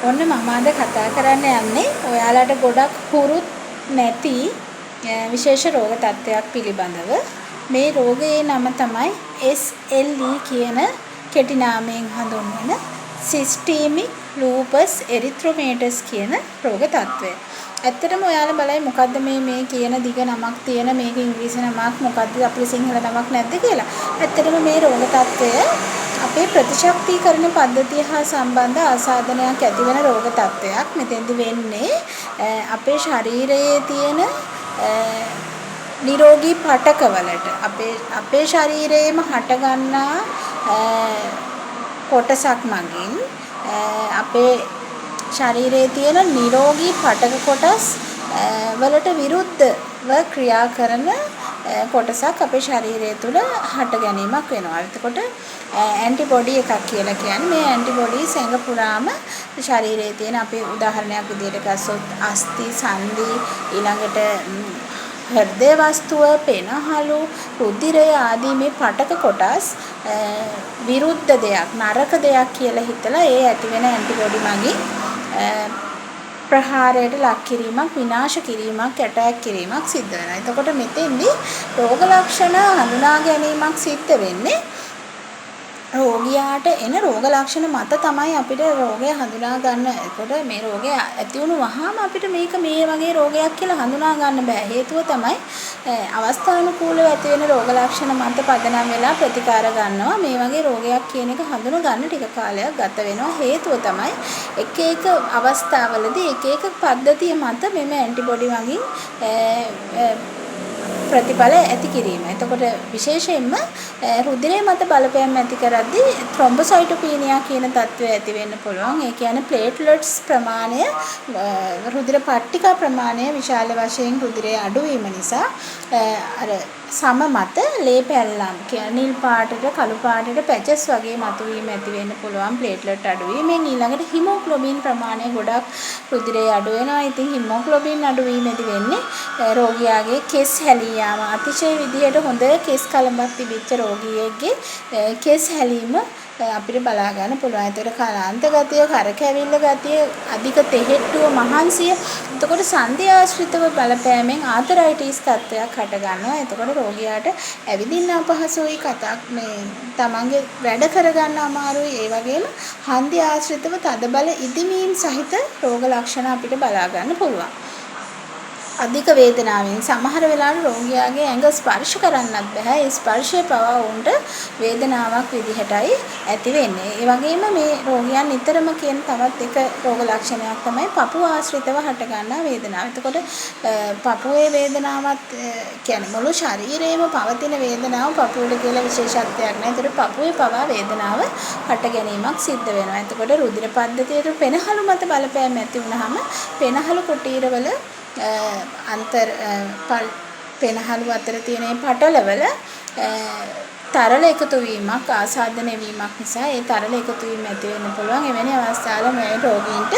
ඔන්න මම අද කතා කරන්න යන්නේ ඔයාලට ගොඩක් හුරුත් නැති විශේෂ රෝග තත්ත්වයක් පිළිබඳව. මේ රෝගයේ නම තමයි SLE කියන කෙටි නාමයෙන් හඳුන්වන Systemic Lupus Erythematosus කියන රෝග තත්ත්වය. ඇත්තටම ඔයාලා බලයි මොකද්ද මේ කියන දිග නමක් තියෙන මේක ඉංග්‍රීසි නමක් මොකද්ද අපේ සිංහල නමක් නැද්ද කියලා. ඇත්තටම මේ රෝග තත්ත්වය අපේ ප්‍රතිශක්තිකරණ පද්ධතිය හා සම්බන්ධ ආසාදනයක් ඇතිවන රෝග තත්ත්වයක්. මෙතෙන්දි වෙන්නේ අපේ ශරීරයේ තියෙන නිරෝගී පටකවලට අපේ ශරීරයේම හටගන්නා කොටසක් මගින් අපේ ශරීරයේ තියෙන නිරෝගී පටක කොටස් වලට විරුද්ධව ක්‍රියා කරන කොටසක් අපේ ශරීරය තුළ හට ගැනීමක් වෙනවා. එතකොට ඇන්ටිබොඩි එකක් කියලා කියන්නේ මේ ඇන්ටිබොඩි සැඟ පුරාම ශරීරයේ තියෙන අපේ උදාහරණයක් විදිහට ගත්තොත් අස්ථි, සන්ධි, ඊළඟට හෘද වස්තුව, පෙනහළු, රුධිරය ආදී මේ පටක කොටස් විරුද්ධ දෙයක්, නරක දෙයක් කියලා හිතලා ඒ ඇති වෙන ඇන්ටිබොඩි මගින් ප්‍රහාරයට ලක් කිරීමක්, විනාශ කිරීමක්, ඇටැක් කිරීමක් සිද්ධ වෙනවා. එතකොට මෙතෙන්දී රෝග ලක්ෂණ හඳුනා ගැනීමක් සිද්ධ වෙන්නේ රෝගියාට එන රෝග ලක්ෂණ මත තමයි අපිට රෝගය හඳුනා ගන්න. එතකොට මේ රෝගය ඇති වුණු වහාම අපිට මේක මේ වගේ රෝගයක් කියලා හඳුනා ගන්න බෑ. හේතුව තමයි අවස්ථානුකූලව ඇති වෙන රෝග ලක්ෂණ මත පදනම් වෙලා ප්‍රතිකාර ගන්නවා. මේ වගේ රෝගයක් කියන එක හඳුනා ගන්න ටික කාලයක් ගත වෙනවා. හේතුව තමයි එක එක අවස්ථාවලදී එක එක පද්ධතිය මත මෙම ඇන්ටිබොඩි වලින් ප්‍රතිඵල ඇති කිරීම. එතකොට විශේෂයෙන්ම රුධිරය මත බලපෑම් ඇති කරද්දී thrombocytopenia කියන තත්ත්වය ඇති වෙන්න පුළුවන්. ඒ කියන්නේ platelets ප්‍රමාණය රුධිර පට්ටිකා ප්‍රමාණය විශාල වශයෙන් රුධිරයේ අඩුවීම නිසා අර සම මත ලේ පැල්ලම් කියන්නේ නිල් පාටට කළු පාටට පැචස් වගේ මතුවීම ඇති වෙන්න පුළුවන් ප්ලේට්ලට් අඩුවීමෙන්. ඊළඟට හිමෝග්ලොබින් ප්‍රමාණය ගොඩක් රුධිරයේ අඩු වෙනවා. ඉතින් හිමෝග්ලොබින් අඩුවීමේදී වෙන්නේ රෝගියාගේ කෙස් හැලී යාම. අතිශය විදිහට හොඳ කෙස් කලඹක් තිබිච්ච රෝගියෙක්ගේ කෙස් හැලීම අපිට බලා ගන්න පුළුවන්. ඒතර කාලාන්ත ගතිය, කරකැවිල්ල ගතිය, අධික තෙහෙට්ටුව, මහන්සිය. එතකොට සන්ධි ආශ්‍රිතව බලපෑමෙන් ආතරයිටිස් තත්ත්වයක් හට ගන්නවා. එතකොට රෝගියාට ඇවිදින්න අපහසුයි, තමන්ගේ වැඩ කරගන්න අමාරුයි. ඒ වගේම හන්දි ආශ්‍රිතව තදබල ඉදිමීම් සහිත රෝග ලක්ෂණ අපිට බලා ගන්න පුළුවන්. අධික වේදනාවෙන් සමහර වෙලාවට රෝගියාගේ ඇඟ ස්පර්ශ කරන්නත් බෑ. ඒ ස්පර්ශය පවා උන්ට වේදනාවක් විදිහටයි ඇති වෙන්නේ. ඒ වගේම මේ රෝගියන් නිතරම කියන තවත් එක රෝග ලක්ෂණයක් තමයි පපුව ආශ්‍රිතව හට ගන්නා වේදනාව. එතකොට පපුවේ වේදනාවත් කියන්නේ මුළු ශරීරයේම පවතින වේදනාව පපුවට කියලා විශේෂත්වයක් නෑ. ඒතර පපුවේ පවා වේදනාව හට ගැනීමක් සිද්ධ වෙනවා. එතකොට රුධිර පද්ධතියේ පෙනහළු මත බලපෑම් ඇති වුනහම පෙනහළු කොටීරවල පෙනහළු අතර තියෙන පටලවල තරල එකතු වීමක්, ආසාදනය වීමක් නිසා ඒ තරල එකතු වීම ඇති වෙන්න පුළුවන්. එවැනි අවස්ථාවල මේ රෝගීන්ට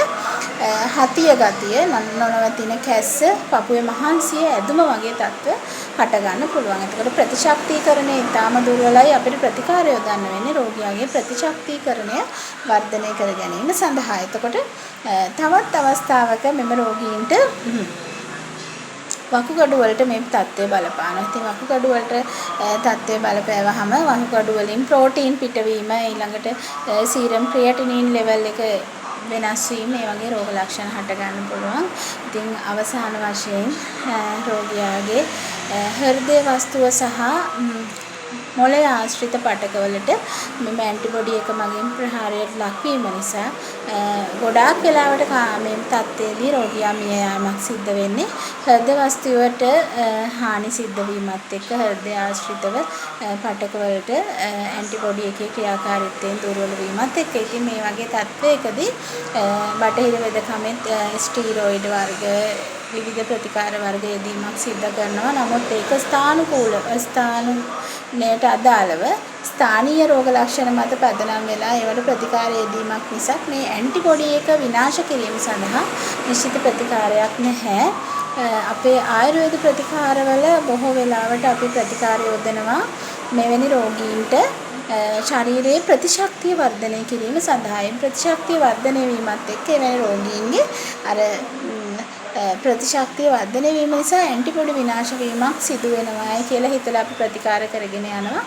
හතිය ගතිය, නොනවතින කැස්ස, පපුවේ මහන්සිය, ඇදුම වගේ තත්ත්ව හට ගන්න පුළුවන්. එතකොට ප්‍රතිශක්තිකරණය ඉතාම දුර්වලයි. අපිට ප්‍රතිකාර යොදන්න වෙන්නේ රෝගියාගේ ප්‍රතිශක්තිකරණය වර්ධනය කර ගැනීම සඳහා. එතකොට තවත් අවස්ථාවක මෙම රෝගීන්ට වකුගඩු වලට මේ තත්ත්වය බලපානවා. ඉතින් වකුගඩු වලට තත්ත්වය බලපෑවහම වකුගඩු වලින් ප්‍රෝටීන් පිටවීම, ඊළඟට සීරම් ක්‍රියැටිනින් ලෙවල් එක වෙනස් වීම, මේ වගේ රෝග ලක්ෂණ හට ගන්න පුළුවන්. ඉතින් අවසාන වශයෙන් රෝගියාගේ හෘද වස්තුව සහ මොළය ආශ්‍රිත පටකවලට මෙම ඇන්ටිබොඩි එක මගින් ප්‍රහාරයට ලක්වීම නිසා ගොඩාක් වෙලාවට මේ තත්ත්වයේදී රෝගියා මිය යාමක් සිද්ධ වෙන්නේ හෘද වස්තුවට හානි සිද්ධ වීමත් එක්ක හෘද ආශ්‍රිතව පටකවලට ඇන්ටිබොඩි එකේ ක්‍රියාකාරීත්වයෙන් දුර්වල වීමත් එක්ක. ඉතින් මේ වගේ තත්ත්වයකදී බටහිර වෙදකමෙත් ස්ටීරොයිඩ් වර්ග විවිධ ප්‍රතිකාර වර්ග යෙදීමක් සිද්ධ කරනවා. නමුත් ඒක ස්ථානයට අදාළව ස්ථානීය රෝග ලක්ෂණ මත පදනම් වෙලා ඒවට ප්‍රතිකාර යෙදීමක් මිසක් මේ ඇන්ටිබොඩි එක විනාශ කිරීම සඳහා නිශ්චිත ප්‍රතිකාරයක් නැහැ. අපේ ආයුර්වේද ප්‍රතිකාරවල බොහෝ වෙලාවට අපි ප්‍රතිකාර යොදනවා මෙවැනි රෝගීන්ට ශරීරයේ ප්‍රතිශක්තිය වර්ධනය කිරීම සඳහා ප්‍රතිශක්තිය වර්ධනය වීමත් එක්ක එවැනි රෝගීන්ගේ අර ප්‍රතිශක්තිය වර්ධනය වීම නිසා ඇන්ටිබොඩි විනාශ වීමක් සිදු වෙනවායි කියලා හිතලා අපි ප්‍රතිකාර කරගෙන යනවා.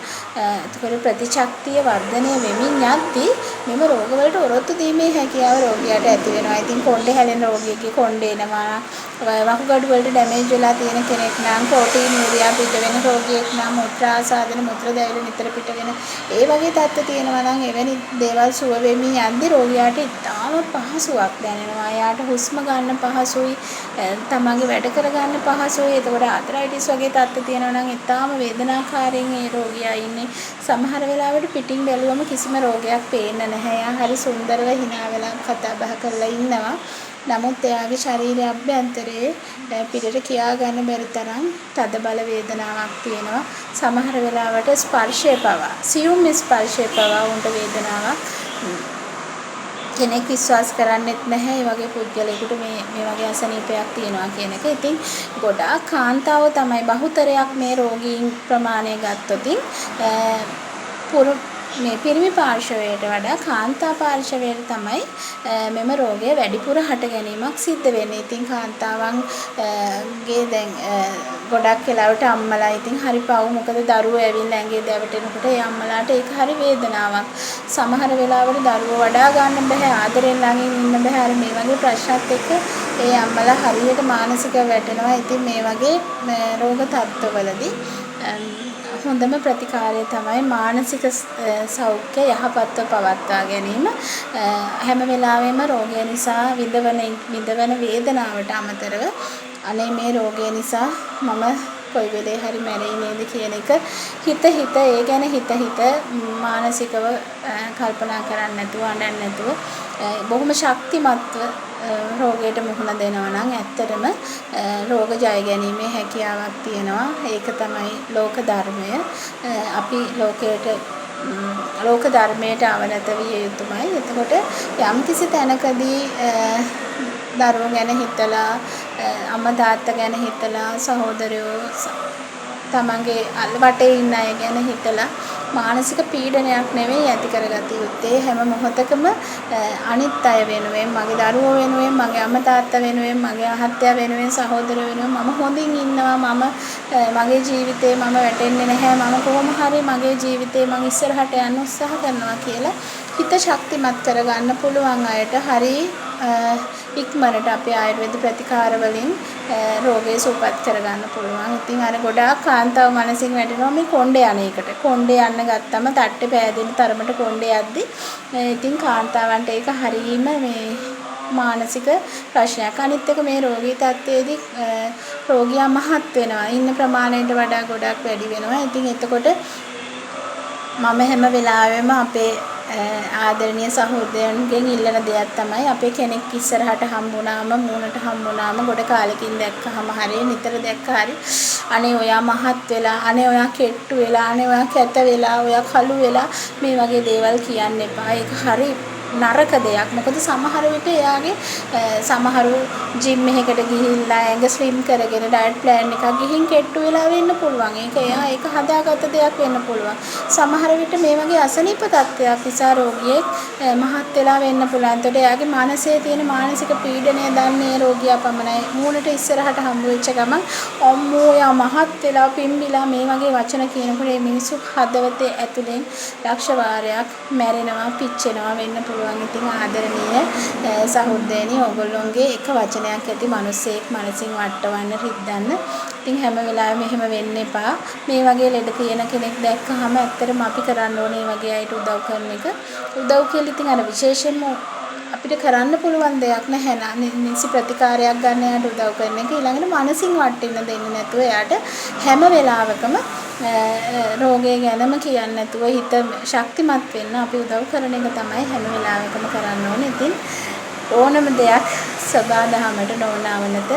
එතකොට ප්‍රතිශක්තිය වර්ධනය වෙමින් යද්දී මෙම රෝගවලට ඔරොත්තු දීමේ හැකියාව රෝගියාට ඇති වෙනවා. ඉතින් කොණ්ඩේ හැලෙන රෝගියෙක්ගේ කොණ්ඩේ එනවා. වකුගඩු වලට ඩැමේජ් වෙලා තියෙන කෙනෙක් නම් ප්‍රෝටීන් යූරියා පිට වෙන රෝගියෙක් නම් මුත්‍රාසාදන මුත්‍ර දැවිලි නිතර පිට වෙන ඒ වගේ තත්ත්ව තියෙනවා නම් එවැනි දේවල් සුව වෙමින් යද්දී රෝගියාට ඉතාම පහසුවක් දැනෙනවා. එයාට හුස්ම ගන්න පහසුයි. තමන්ගේ වැඩ කරගන්න පහසුයි. එතකොට ආතරයිටිස් වගේ තත්ත්ව තියෙනවා නම් ඉතාම වේදනාකාරයෙන් ඒ රෝගියා ඉන්නේ. සමහර වෙලාවට පිටින් බැලුවම කිසිම රෝගයක් පේන්නේ නැහැ. එයා හරි සුන්දරව hina වෙලා කතා බහ කරලා ඉන්නවා. නමුත් එයාගේ ශරීරයේ අභ්‍යන්තරයේ පිටට කියා ගන්න බැරි තරම් තද බල වේදනාවක් තියෙනවා. සමහර වෙලාවට ස්පර්ශය පවා සියුම් ස්පර්ශය පවා උන්ට වේදනාවක් කෙනෙක් විශ්වාස කරන්නෙත් නැහැ මේ වගේ පුද්ගලයෙකුට මේ වගේ අසනීපයක් තියෙනවා කියන එක. ඉතින් ගොඩාක් කාන්තාව තමයි බහුතරයක් මේ රෝගීන් ප්‍රමාණය ගත්තොත් මේ පිරිමි පාර්ශවයට වඩා කාන්තා පාර්ශවයට තමයි මෙම රෝගය වැඩිපුර හට ගැනීමක් සිද්ධ වෙන්නේ. ඉතින් කාන්තාවන්ගේ දැන් ගොඩක් වෙලාවට අම්මලා ඉතින් හරි පව් මොකද දරුවෝ ඇවිල්ලා ඇඟේ දැවටෙනකොට ඒ අම්මලාට ඒක හරි වේදනාවක්. සමහර වෙලාවට දරුවෝ වඩා ගන්න බෑ ආදරෙන් ළඟින් ඉන්න බෑ. අර මේ වගේ ප්‍රශ්නත් එක්ක ඒ අම්මලා හරියට මානසික වැටෙනවා. ඉතින් මේ වගේ රෝග තත්ත්වවලදී හොඳම ප්‍රතිකාරය තමයි මානසික සෞඛ්‍ය යහපත්ව පවත්වා ගැනීම. හැම වෙලාවෙම රෝගය නිසා විඳවන වේදනාවට අමතරව අනේ මේ රෝගය නිසා මම කොයි වෙලේ හරි මැරෙයි නේද කියන එක හිත ඒ ගැන හිත මානසිකව කල්පනා කරන්නේ නැතුව අඬන්නේ නැතුව බොහොම ශක්තිමත්ව රෝගයට මුහුණ දෙනවා නම් ඇත්තටම රෝග ජය ගැනීමේ හැකියාවක් තියෙනවා. ඒක තමයි ලෝක ධර්මය. අපි ලෝක ධර්මයට අවනත විය යුතුමයි. එතකොට යම්කිසි තැනකදී දරුවෝ ගැන හිතලා අම්මා තාත්තා ගැන හිතලා සහෝදරයෝ තමන්ගේ වටේ ඉන්න අය ගැන හිතලා මානසික පීඩනයක් නෙවෙයි ඇති කරගත යුත්තේ. හැම මොහොතකම අනිත් අය වෙනුවෙන්, මගේ දරුවෝ වෙනුවෙන්, මගේ අම්මා තාත්තා වෙනුවෙන්, මගේ අහත්තයා වෙනුවෙන්, සහෝදරයෝ වෙනුවෙන් මම හොඳින් ඉන්නවා. මගේ ජීවිතේ මම වැටෙන්නේ නැහැ. මම කොහොම හරි මගේ ජීවිතේ මම ඉස්සරහට යන්න උත්සාහ කරනවා කියලා හිත ශක්තිමත් කරගන්න පුළුවන් අයට හරි ඉක්මනට අපේ ආයුර්වේද ප්‍රතිකාර වලින් රෝගය සුවපත් කරගන්න පුළුවන්. ඉතින් අර ගොඩාක් කාන්තාව මනසින් වැටෙනවා මේ කොණ්ඩේ යන එකට. කොණ්ඩේ යන්න ගත්තම තට්ටේ පෑදෙන තරමට කොණ්ඩේ යද්දි ඉතින් කාන්තාවන්ට ඒක හරීම මේ මානසික ප්‍රශ්නයක්. අනිත් එක මේ රෝගී තත්ත්වයේදී රෝගියා මහත් වෙනවා. ඉන්න ප්‍රමාණයට වඩා ගොඩක් වැඩි වෙනවා. ඉතින් එතකොට මම හැම වෙලාවෙම අපේ ආදරණීය සහෝදරයන්ගෙන් ඉල්ලන දෙයක් තමයි අපේ කෙනෙක් ඉස්සරහට හම්බුනාම මූණට හම්බුනාම ගොඩ කාලෙකින් දැක්කහම හරිය නිතර දැක්ක හරි අනේ ඔයා මහත් වෙලා, අනේ ඔයා කෙට්ටු වෙලා, අනේ ඔයා කැත වෙලා, ඔයා කළු වෙලා මේ වගේ දේවල් කියන්න එපා. ඒක හරි නරක දෙයක්. මොකද සමහර විට එයාගේ සමහරු ජිම් එකකට ගිහිල්ලා ඇඟ ස්ලිම් කරගෙන ඩයට් ප්ලෑන් එකක් ගිහින් කෙට්ටු වෙලා වෙන්න පුළුවන්. ඒක හදාගත්ත දෙයක් වෙන්න පුළුවන්. සමහර විට මේ වගේ අසනීප තත්ත්වයක් නිසා රෝගියෙක් මහත් වෙලා වෙන්න පුළුවන්. එතකොට එයාගේ මනසේ තියෙන මානසික පීඩනය දන්නේ රෝගියා පමණයි. මූණට ඉස්සරහට හම්බ වෙච්ච ගමන් අම්මෝ යා මහත් වෙලා පිම්බිලා මේ වගේ වචන කියනකොට මේ මිනිස්සු හදවතේ ඇතුලෙන් ලක්ෂ වාරයක් මැරෙනවා, පිච්චෙනවා වෙන්න පුළුවන්. ඉතින් ආදරණීය සහෝදරයනි, ඔයගොල්ලෝගේ එක වචනයක් ඇති මිනිස්සෙක් මනසින් වටවන්න රිද්දන්න. ඉතින් හැම වෙලාවෙම එහෙම වෙන්න එපා. මේ වගේ ලෙඩ තියෙන කෙනෙක් දැක්කහම ඇත්තටම අපි කරන්න ඕනේ මේ වගේ අයට උදව් කරන එක. උදව් කියලා ඉතින් අර විශේෂයෙන්ම අපිට කරන්න පුළුවන් දෙයක් නැහැ. නිසි ප්‍රතිකාරයක් ගන්න යාට උදව් කරන එක. ඊළඟට මනසින් වටින්න දෙන්නේ නැතුව යාට හැම වෙලාවකම රෝගය ගැනම කියන්නේ නැතුව හිත ශක්තිමත් වෙන්න අපි උදව් කරන එක තමයි හැම වෙලාවකම කරන්න ඕනේ. ඉතින් ඕනම දෙයක් සබාදහමට නොවනවනත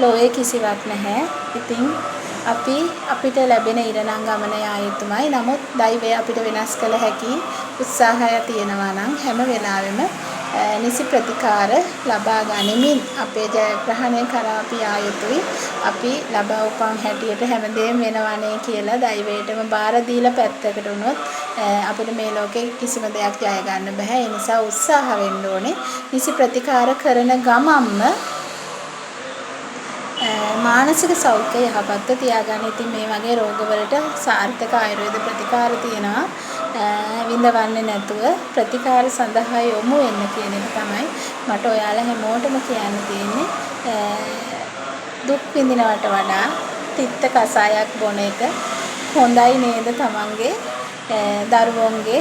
ලෝයේ කිසිවක් නැහැ. ඉතින් අපිට ලැබෙන ඉරණම් ගමන යා යුතුමයි. නමුත් දෛවය අපිට වෙනස් කළ හැකි උත්සාහය තියෙනවා නම් හැම වෙලාවෙම නිසි ප්‍රතිකාර ලබා ගනිමින් අපේ ජයග්‍රහණය කරා අපි ආ යුතුයි. අපි ලබා උපන් හැටියට හැමදේම වෙනවනේ කියලා දෛවයටම බාර දීලා පැත්තකට වුණොත් අපිට මේ ලෝකේ කිසිම දෙයක් ජය ගන්න බෑ. ඒ නිසා උත්සාහ වෙන්න ඕනේ. නිසි ප්‍රතිකාර කරන ගමම්ම මානසික සෞඛ්‍යය යහපත්ව තියාගන්න. ඉතින් මේ වගේ රෝගවලට සාර්ථක ආයුර්වේද ප්‍රතිකාර තියෙනවා. විඳවන්නේ නැතුව ප්‍රතිකාර සඳහා යොමු වෙන්න කියන එක තමයි මට ඔයාලා හැමෝටම කියන්න තියෙන්නේ. දුක් විඳිනවට වඩා තිත්ත කසායක් බොන එක හොඳයි නේද තමන්ගේ දරුවන්ගේ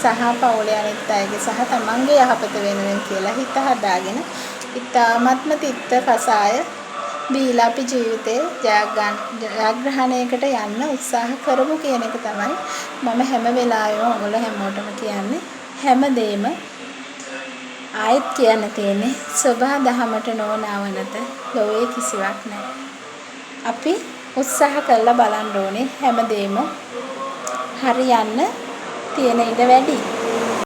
සහ පවුලේ අනිත් අයගේ සහ තමන්ගේ යහපත වෙනුවෙන් කියලා හිත හදාගෙන ඉතාමත්ම තිත්ත කසාය බීලා අපි ජීවිතේ ජයග්‍රහණයකට යන්න උත්සාහ කරමු කියන එක තමයි මම හැම වෙලාවෙම ඔයගොල්ලෝ හැමෝටම කියන්නේ. හැමදේම ආයෙත් කියන්න තියෙන්නේ සබහා දහමට නොනවනත ලෝයේ කිසිවක් නැහැ. අපි උත්සාහ කරලා බලන්න ඕනේ හැමදේම හරියන්න තියෙන ඉඩ වැඩි.